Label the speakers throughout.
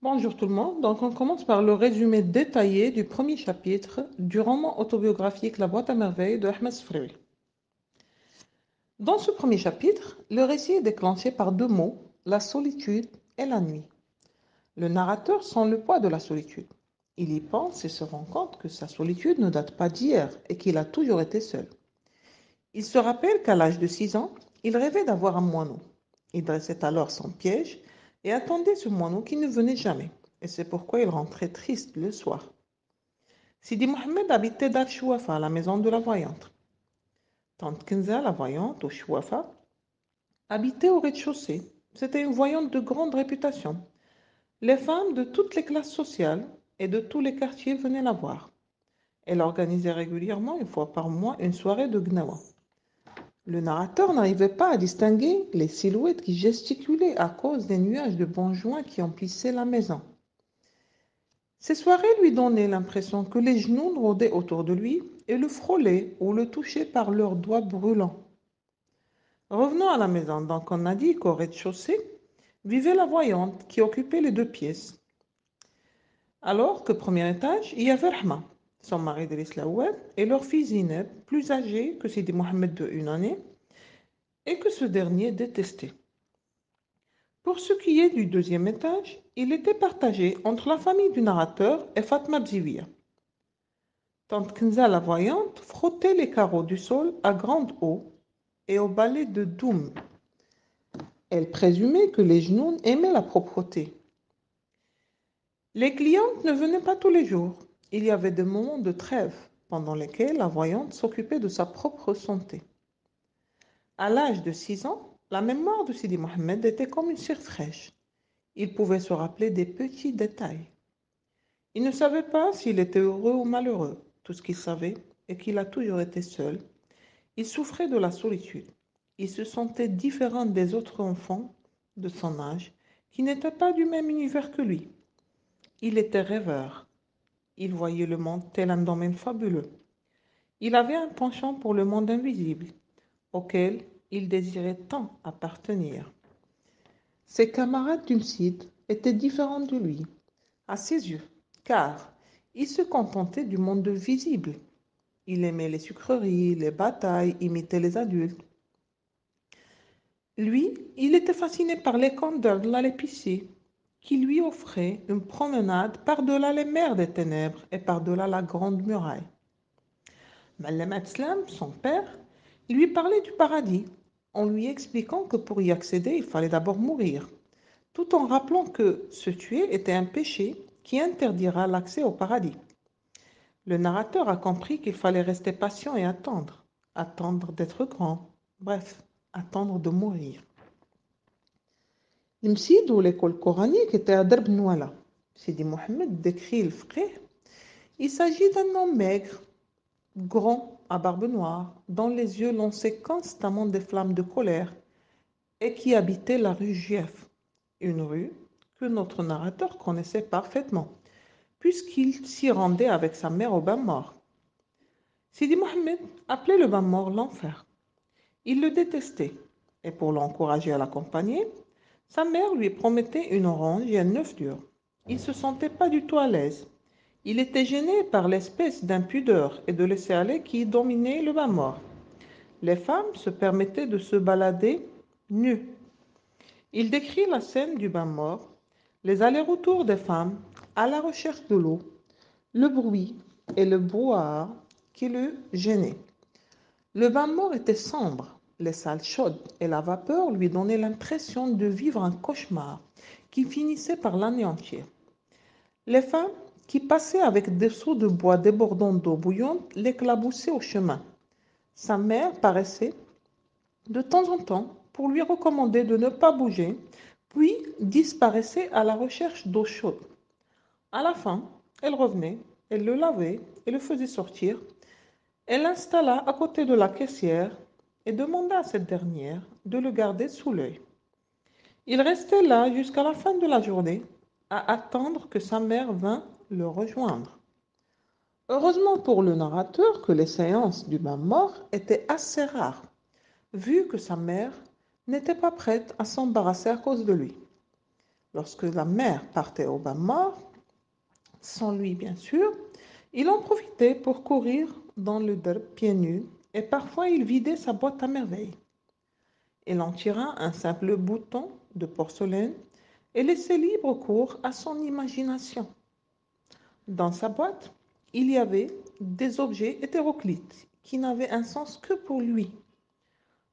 Speaker 1: Bonjour tout le monde. Donc, on commence par le résumé détaillé du premier chapitre du roman autobiographique La boîte à merveilles de Ahmed Sfriwi. Dans ce premier chapitre, le récit est déclenché par deux mots, la solitude et la nuit. Le narrateur sent le poids de la solitude. Il y pense et se rend compte que sa solitude ne date pas d'hier et qu'il a toujours été seul. Il se rappelle qu'à l'âge de 6 ans, il rêvait d'avoir un moineau. Il dressait alors son piège et attendait ce moineau qui ne venait jamais. Et c'est pourquoi il rentrait triste le soir. Sidi Mohamed habitait Dar Chouafa, la maison de la voyante. Tante Kenza, la voyante, au Chouafa, habitait au rez-de-chaussée. C'était une voyante de grande réputation. Les femmes de toutes les classes sociales et de tous les quartiers venaient la voir. Elle organisait régulièrement, une fois par mois, une soirée de gnawa. Le narrateur n'arrivait pas à distinguer les silhouettes qui gesticulaient à cause des nuages de bonjoins qui emplissaient la maison. Ces soirées lui donnaient l'impression que les genoux rôdaient autour de lui et le frôlaient ou le touchaient par leurs doigts brûlants. Revenons à la maison. Donc on a dit qu'au rez-de-chaussée vivait la voyante qui occupait les deux pièces. Alors qu'au premier étage, il y avait Rahma, son mari de l'Islaoued, et leur fille Zineb, plus âgée que Sidi Mohamed de une année, et que ce dernier détestait. Pour ce qui est du deuxième étage, il était partagé entre la famille du narrateur et Fatma Bziwia. Tante Kenza la voyante frottait les carreaux du sol à grande eau et au balai de Doum. Elle présumait que les genoux aimaient la propreté. Les clientes ne venaient pas tous les jours. Il y avait des moments de trêve pendant lesquels la voyante s'occupait de sa propre santé. À l'âge de 6 ans, la mémoire de Sidi Mohamed était comme une cire fraîche. Il pouvait se rappeler des petits détails. Il ne savait pas s'il était heureux ou malheureux. Tout ce qu'il savait est qu'il a toujours été seul. Il souffrait de la solitude. Il se sentait différent des autres enfants de son âge qui n'étaient pas du même univers que lui. Il était rêveur. Il voyait le monde tel un domaine fabuleux. Il avait un penchant pour le monde invisible, auquel il désirait tant appartenir. Ses camarades du site étaient différents de lui, à ses yeux, car il se contentait du monde visible. Il aimait les sucreries, les batailles, imiter les adultes. Lui, il était fasciné par les contes d'Abdallah l'épicier, qui lui offrait une promenade par-delà les mers des ténèbres et par-delà la grande muraille. Malem Aslam, son père, lui parlait du paradis, en lui expliquant que pour y accéder, il fallait d'abord mourir, tout en rappelant que se tuer était un péché qui interdira l'accès au paradis. Le narrateur a compris qu'il fallait rester patient et attendre, attendre d'être grand, bref, attendre de mourir. المسيد l'école coranique était à Derb Nouala. Sidi Mohamed décrit le frère. Il s'agit d'un homme maigre, grand, à barbe noire, dont les yeux lançaient constamment des flammes de colère, et qui habitait la rue Gief, une rue que notre narrateur connaissait parfaitement, puisqu'il s'y rendait avec sa mère au bain mort. Sidi Mohamed appelait le bain mort l'enfer. Il le détestait, et pour l'encourager à l'accompagner, sa mère lui promettait une orange et un œuf dur. Il ne se sentait pas du tout à l'aise. Il était gêné par l'espèce d'impudeur et de laisser-aller qui dominait le bain mort. Les femmes se permettaient de se balader nues. Il décrit la scène du bain mort, les allers-retours des femmes à la recherche de l'eau, le bruit et le brouhaha qui le gênaient. Le bain mort était sombre, les salles chaudes et la vapeur lui donnaient l'impression de vivre un cauchemar qui finissait par l'anéantir. Les femmes qui passaient avec des seaux de bois débordant d'eau bouillante l'éclaboussaient au chemin. Sa mère paraissait de temps en temps pour lui recommander de ne pas bouger, puis disparaissait à la recherche d'eau chaude. À la fin, elle revenait, elle le lavait et le faisait sortir. Elle l'installa à côté de la caissière et demanda à cette dernière de le garder sous l'œil. Il restait là jusqu'à la fin de la journée, à attendre que sa mère vînt le rejoindre. Heureusement pour le narrateur que les séances du bain mort étaient assez rares, vu que sa mère n'était pas prête à s'embarrasser à cause de lui. Lorsque la mère partait au bain mort, sans lui bien sûr, il en profitait pour courir dans le derb pieds nus et parfois il vidait sa boîte à merveilles. Il en tira un simple bouton de porcelaine et laissait libre cours à son imagination. Dans sa boîte, il y avait des objets hétéroclites qui n'avaient un sens que pour lui.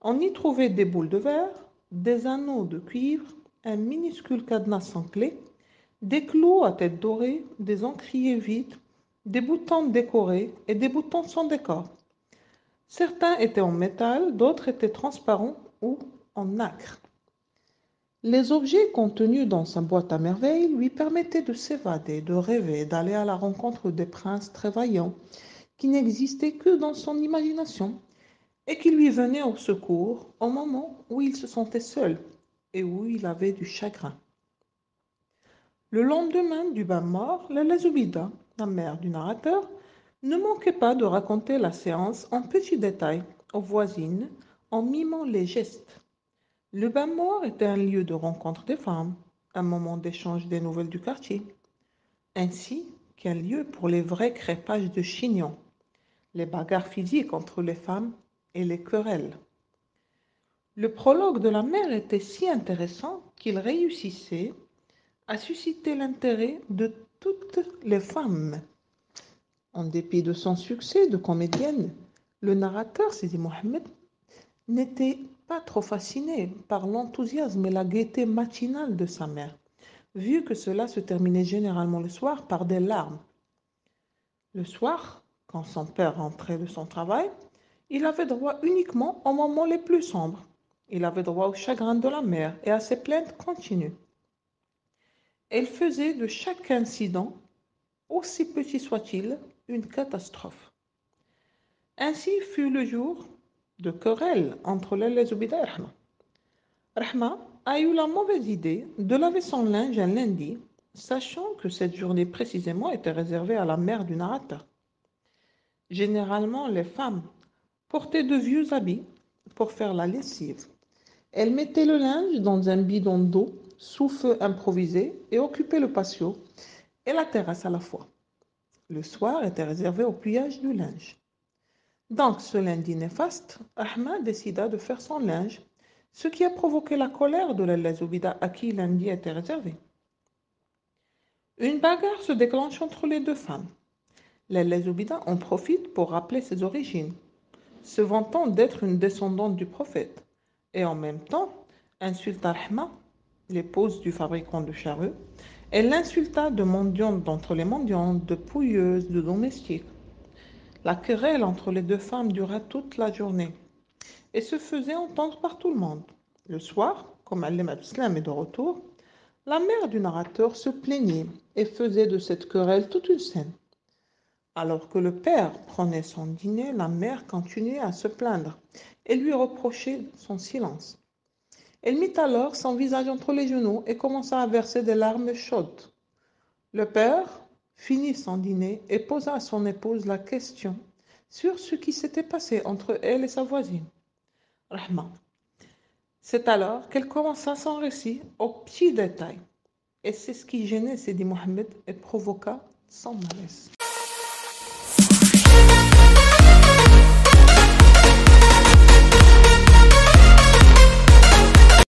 Speaker 1: On y trouvait des boules de verre, des anneaux de cuivre, un minuscule cadenas sans clé, des clous à tête dorée, des encriers vides, des boutons décorés et des boutons sans décor. Certains étaient en métal, d'autres étaient transparents ou en nacre. Les objets contenus dans sa boîte à merveilles lui permettaient de s'évader, de rêver, d'aller à la rencontre des princes très vaillants qui n'existaient que dans son imagination et qui lui venaient au secours au moment où il se sentait seul et où il avait du chagrin. Le lendemain du bain mort, la Zoubida, la mère du narrateur, ne manquait pas de raconter la séance en petits détails aux voisines en mimant les gestes. Le bain mort était un lieu de rencontre des femmes, un moment d'échange des nouvelles du quartier, ainsi qu'un lieu pour les vrais crépages de chignons, les bagarres physiques entre les femmes et les querelles. Le prologue de la mère était si intéressant qu'il réussissait à susciter l'intérêt de toutes les femmes. En dépit de son succès de comédienne, le narrateur, Sidi Mohamed, n'était pas trop fasciné par l'enthousiasme et la gaieté matinale de sa mère, vu que cela se terminait généralement le soir par des larmes. Le soir, quand son père rentrait de son travail, il avait droit uniquement aux moments les plus sombres. Il avait droit au chagrin de la mère et à ses plaintes continues. Elle faisait de chaque incident, aussi petit soit-il, une catastrophe. Ainsi fut le jour de querelle entre Lalla Zoubida et Rahma. Rahma a eu la mauvaise idée de laver son linge un lundi, sachant que cette journée précisément était réservée à la mère du narrateur. Généralement, les femmes portaient de vieux habits pour faire la lessive. Elles mettaient le linge dans un bidon d'eau sous feu improvisé et occupaient le patio et la terrasse à la fois. Le soir était réservé au pliage du linge. Donc, ce lundi néfaste, Ahmad décida de faire son linge, ce qui a provoqué la colère de la Zoubida à qui lundi était réservé. Une bagarre se déclenche entre les deux femmes. La Zoubida en profite pour rappeler ses origines, se vantant d'être une descendante du prophète, et en même temps insulta Rahma, l'épouse du fabricant de charrues. Elle l'insulta de mendiante d'entre les mendiantes, de pouilleuse, de domestique. La querelle entre les deux femmes dura toute la journée et se faisait entendre par tout le monde. Le soir, comme Allem Abdeslam est de retour, la mère du narrateur se plaignait et faisait de cette querelle toute une scène. Alors que le père prenait son dîner, la mère continuait à se plaindre et lui reprochait son silence. Elle mit alors son visage entre les genoux et commença à verser des larmes chaudes. Le père finit son dîner et posa à son épouse la question sur ce qui s'était passé entre elle et sa voisine, Rahma. C'est alors qu'elle commença son récit aux petits détails. Et c'est ce qui gênait Sidi Mohamed et provoqua son malaise.